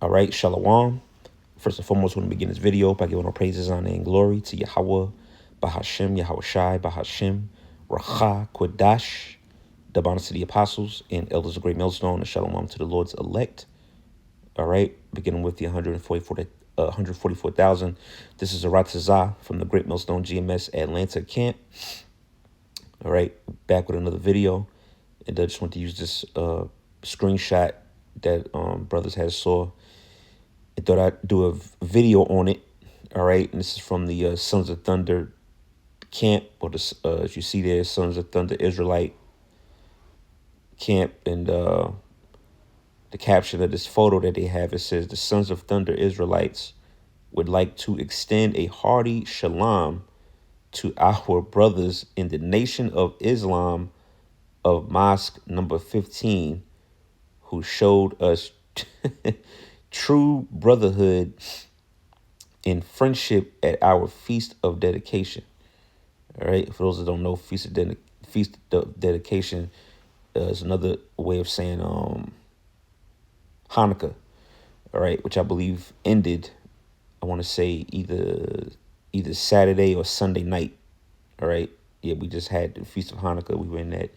All right, Shalom. First and foremost, I want to begin this video by giving all praises, honor, and glory to Yahweh, Bahashem, Yahweh Shai, Bahashem, Racha, Kodash, the honor to the apostles and elders of Great Millstone, and Shalom to the Lord's elect. All right, beginning with the 144,000. This is Aratazah from the Great Millstone GMS Atlanta camp. All right, back with another video. And I just want to use this screenshot that brothers has saw. I thought I'd do a video on it. All right, and this is from the Sons of Thunder camp, or the as you see there, Sons of Thunder Israelite camp, and the caption of this photo that they have, it says, "The Sons of Thunder Israelites would like to extend a hearty shalom to our brothers in the Nation of Islam of Mosque number 15, who showed us true brotherhood and friendship at our Feast of Dedication." All right, for those that don't know, Feast of Dedication is another way of saying Hanukkah. All right, which I believe ended, I want to say either Saturday or Sunday night. All right, yeah, we just had the Feast of Hanukkah. We were in that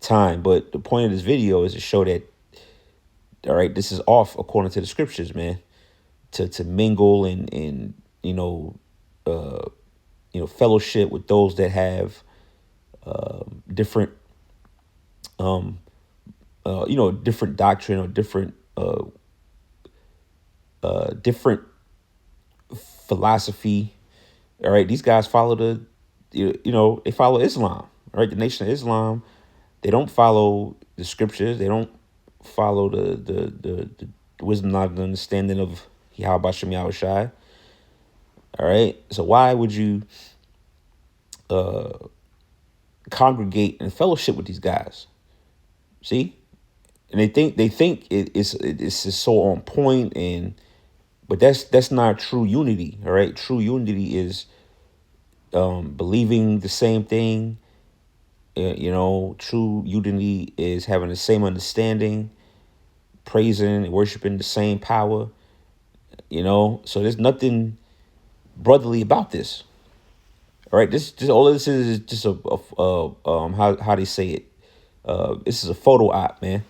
time, but the point of this video is to show that, all right, this is off according to the scriptures, man. To mingle and fellowship with those that have different different doctrine or different philosophy. All right, these guys follow they follow Islam. All right, the Nation of Islam, they don't follow the scriptures. They don't follow the wisdom, knowledge, and understanding of Yahweh Shem Yahweh Shai. All right, so why would you congregate and fellowship with these guys? See, and they think it's just so on point, but that's not true unity. All right, true unity is believing the same thing. True unity is having the same understanding, praising and worshiping the same power. So there's nothing brotherly about this. All right, this just all of this is just how they say it. This is a photo op, man.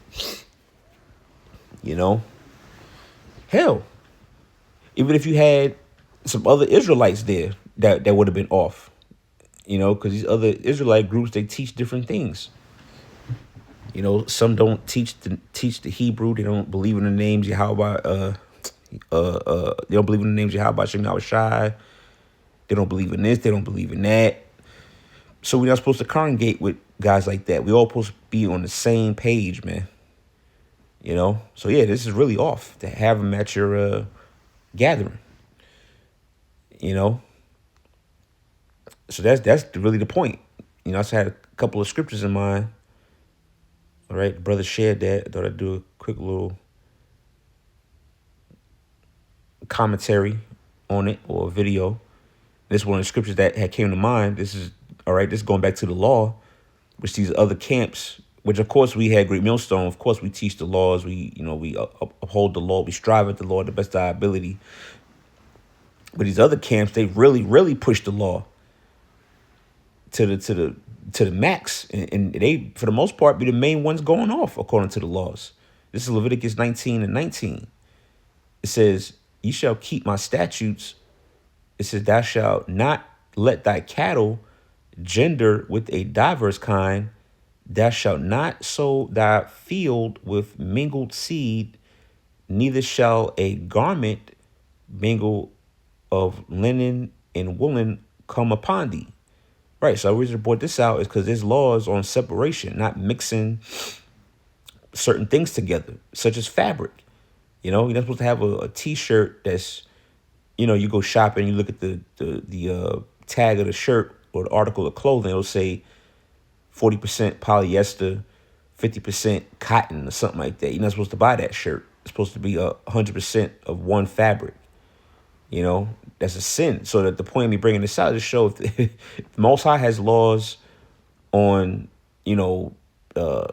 Hell, even if you had some other Israelites there, that would have been off. Because these other Israelite groups, they teach different things. Some don't teach the Hebrew. They don't believe in the names Yahweh. They don't believe in the names Yahweh Shem Yahweh Shai. They don't believe in this. They don't believe in that. So we're not supposed to congregate with guys like that. We all supposed to be on the same page, man. So yeah, this is really off to have them at your gathering. So that's really the point. I also had a couple of scriptures in mind. All right, the brother shared that. I thought I'd do a quick little commentary on it, or a video. This is one of the scriptures that had came to mind. This is going back to the law, which these other camps, which of course we had Great Millstone. Of course we teach the laws. We uphold the law. We strive at the law to the best of our ability. But these other camps, they really, really push the law to the max, and they, for the most part, be the main ones going off according to the laws. This is Leviticus 19:19. It says, "You shall keep my statutes." It says, "Thou shalt not let thy cattle gender with a diverse kind. Thou shalt not sow thy field with mingled seed, neither shall a garment mingle of linen and woolen come upon thee." Right, so the reason I brought this out is because there's laws on separation, not mixing certain things together, such as fabric. You're not supposed to have a T-shirt that's, you go shopping, you look at the tag of the shirt or the article of clothing, it'll say 40% polyester, 50% cotton or something like that. You're not supposed to buy that shirt. It's supposed to be 100% of one fabric. That's a sin. So that the point of me bringing this out is to show if Most High has laws on,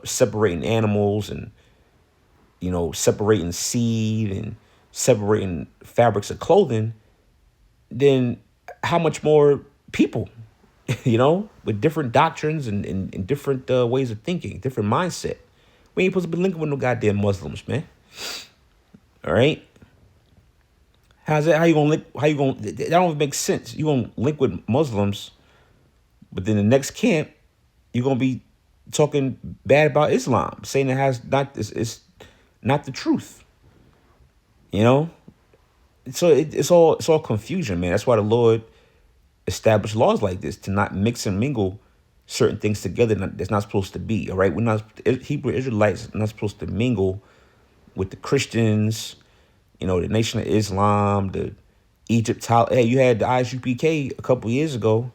separating animals and, separating seed and separating fabrics of clothing, then how much more people, with different doctrines and different ways of thinking, different mindset. We ain't supposed to be linking with no goddamn Muslims, man. All right. How's that? How you gonna link? How you gonna? That don't even make sense. You gonna link with Muslims, but then the next camp, you're gonna be talking bad about Islam, saying it has not. It's not the truth. You know. So it's all confusion, man. That's why the Lord established laws like this to not mix and mingle certain things together that's not supposed to be. All right, we're not Hebrew Israelites are not supposed to mingle with the Christians, the Nation of Islam, the Egypt. Hey, you had the ISUPK a couple years ago,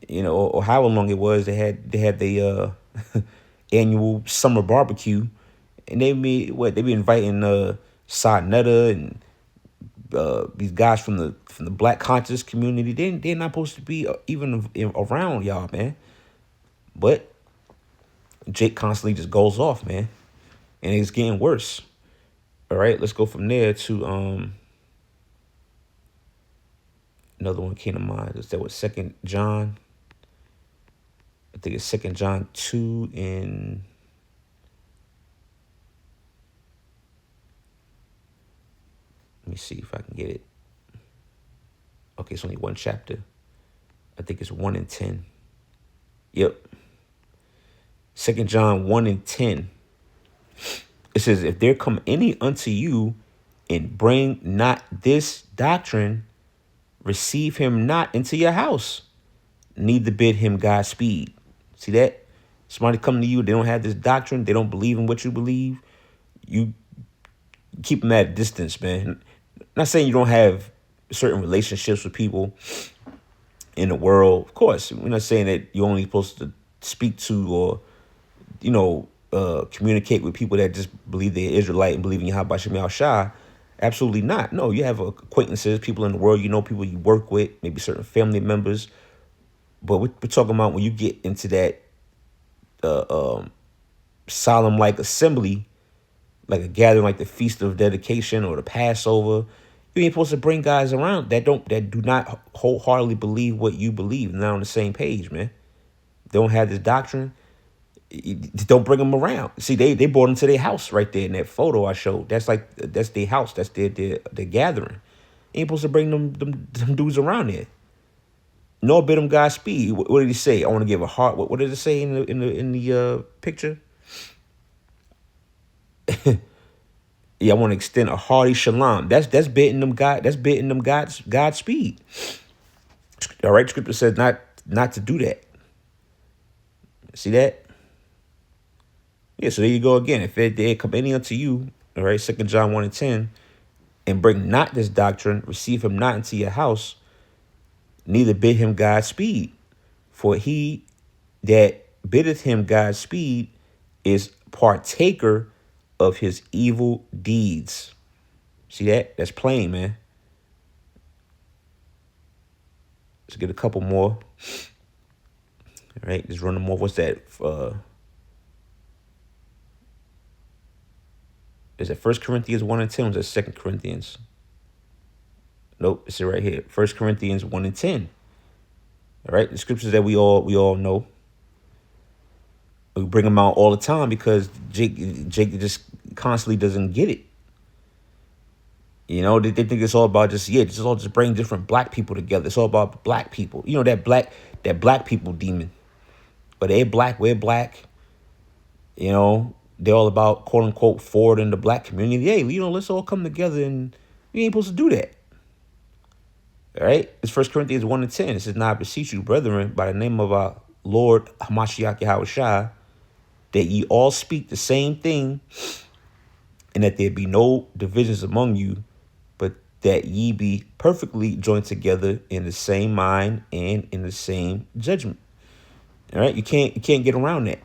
or however long it was. They had the annual summer barbecue, and they be inviting Sa Netta and these guys from the Black conscious community. They're not supposed to be even around y'all, man. But Jake constantly just goes off, man, and it's getting worse. All right, let's go from there to another one came to mind. Is that what 2 John? I think it's 2 John 2 and let me see if I can get it. Okay, it's only one chapter. I think it's 1 and 10. Yep. 2 John 1 and 10. It says, if there come any unto you and bring not this doctrine, receive him not into your house, neither bid him Godspeed. See that? Somebody come to you, they don't have this doctrine, they don't believe in what you believe. You keep them at a distance, man. Not saying you don't have certain relationships with people in the world. Of course, we're not saying that you're only supposed to speak to or, communicate with people that just believe they're Israelite and believe in Yahweh Shem Shah. Absolutely not. No, you have acquaintances, people in the world, people you work with, maybe certain family members. But we're talking about when you get into that solemn like assembly, like a gathering like the Feast of Dedication or the Passover. You ain't supposed to bring guys around that do not wholeheartedly believe what you believe. Not on the same page, man. They don't have this doctrine. Don't bring them around. See, they brought them to their house right there in that photo I showed. That's their house. That's their gathering. You ain't supposed to bring them dudes around there. Nor bid them Godspeed. What did he say? I want to give a heart. What did it say in the picture? Yeah, I want to extend a hearty shalom. That's bidding them Godspeed. All right, scripture says not to do that. See that? Yeah, so there you go again. If they come any unto you, all right, 2 John 1 and 10, and bring not this doctrine, receive him not into your house, neither bid him Godspeed. For he that biddeth him Godspeed is partaker of his evil deeds. See that? That's plain, man. Let's get a couple more. All right, just run them more. What's that? Is it 1 Corinthians 1 and 10? Or is that 2 Corinthians? Nope, it's right here. 1 Corinthians 1 and 10. All right, the scriptures that we all know. We bring them out all the time because Jake just constantly doesn't get it. They think it's all about just bring different black people together. It's all about black people. That black people demon. But they're black, we're black. They're all about quote unquote forwarding the black community. Hey, let's all come together, and we ain't supposed to do that. All right, it's 1 Corinthians 1 and 10. It says, "Now I beseech you, brethren, by the name of our Lord Hamashiach Yahweh Shai, that ye all speak the same thing, and that there be no divisions among you, but that ye be perfectly joined together in the same mind and in the same judgment." All right, you can't get around that.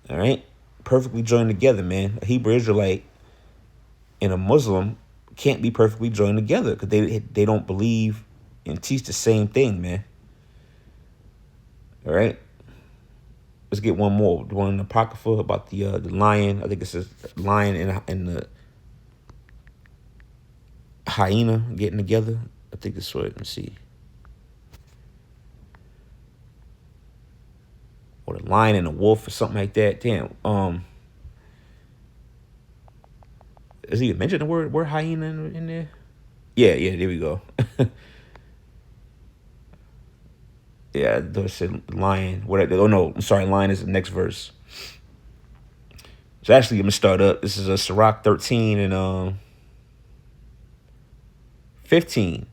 All right, perfectly joined together, man. A Hebrew Israelite and a Muslim can't be perfectly joined together because they don't believe and teach the same thing, man. All right. Let's get one more. The one in the Apocrypha about the lion. I think it says lion in the hyena getting together. I think this what. Let me see. Or the lion and the wolf or something like that. Damn. Is he mentioned the word hyena in there? Yeah, there we go. Yeah, I said lion. What? Oh no, I'm sorry. Lion is the next verse. So actually, I'm gonna start up. This is a Sirach 13 and 15.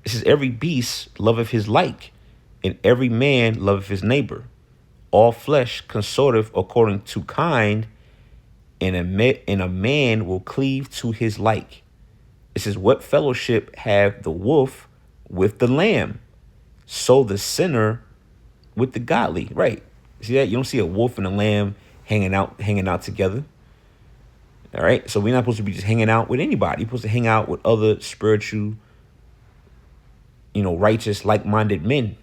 It says, every beast loveth his like, and every man loveth his neighbor. All flesh consorteth according to kind, and a man will cleave to his like. It says, what fellowship have the wolf with the lamb? So the sinner with the godly. Right. See that? You don't see a wolf and a lamb hanging out together. All right. So we're not supposed to be just hanging out with anybody. You're supposed to hang out with other spiritual, righteous, like-minded men.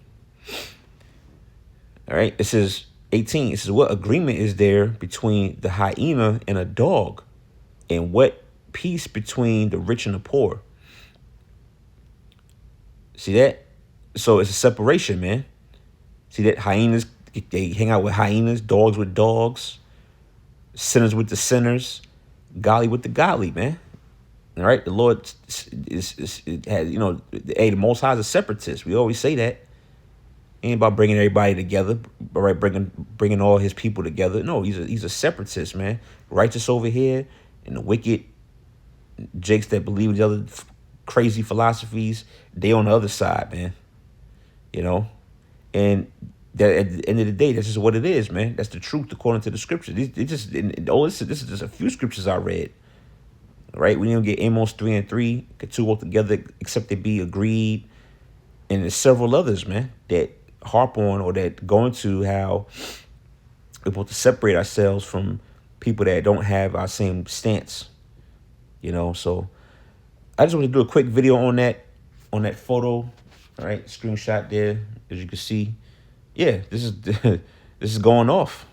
All right. It says 18. It says, what agreement is there between the hyena and a dog? And what peace between the rich and the poor? See that? So it's a separation, man. See that? Hyenas, they hang out with hyenas, dogs with dogs, sinners with the sinners, godly with the godly, man. All right? The Lord has, the Most High is a separatist. We always say that. Ain't about bringing everybody together, all right? Bringing all his people together. No, he's a separatist, man. Righteous over here, and the wicked jakes that believe in the other crazy philosophies, they on the other side, man. And that at the end of the day, that's just what it is, man. That's the truth according to the scriptures. This is just a few scriptures I read. Right? We didn't get Amos 3 and 3, get two all together, except they be agreed. And there's several others, man, that harp on or that go into how we're supposed to separate ourselves from people that don't have our same stance. So I just want to do a quick video on that photo. All right, screenshot there, as you can see. Yeah, this is this is going off.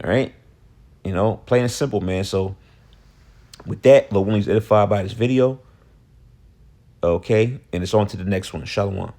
All right, plain and simple, man. So with that, Lord willing, is edified by this video. Okay, and it's on to the next one. Shalom.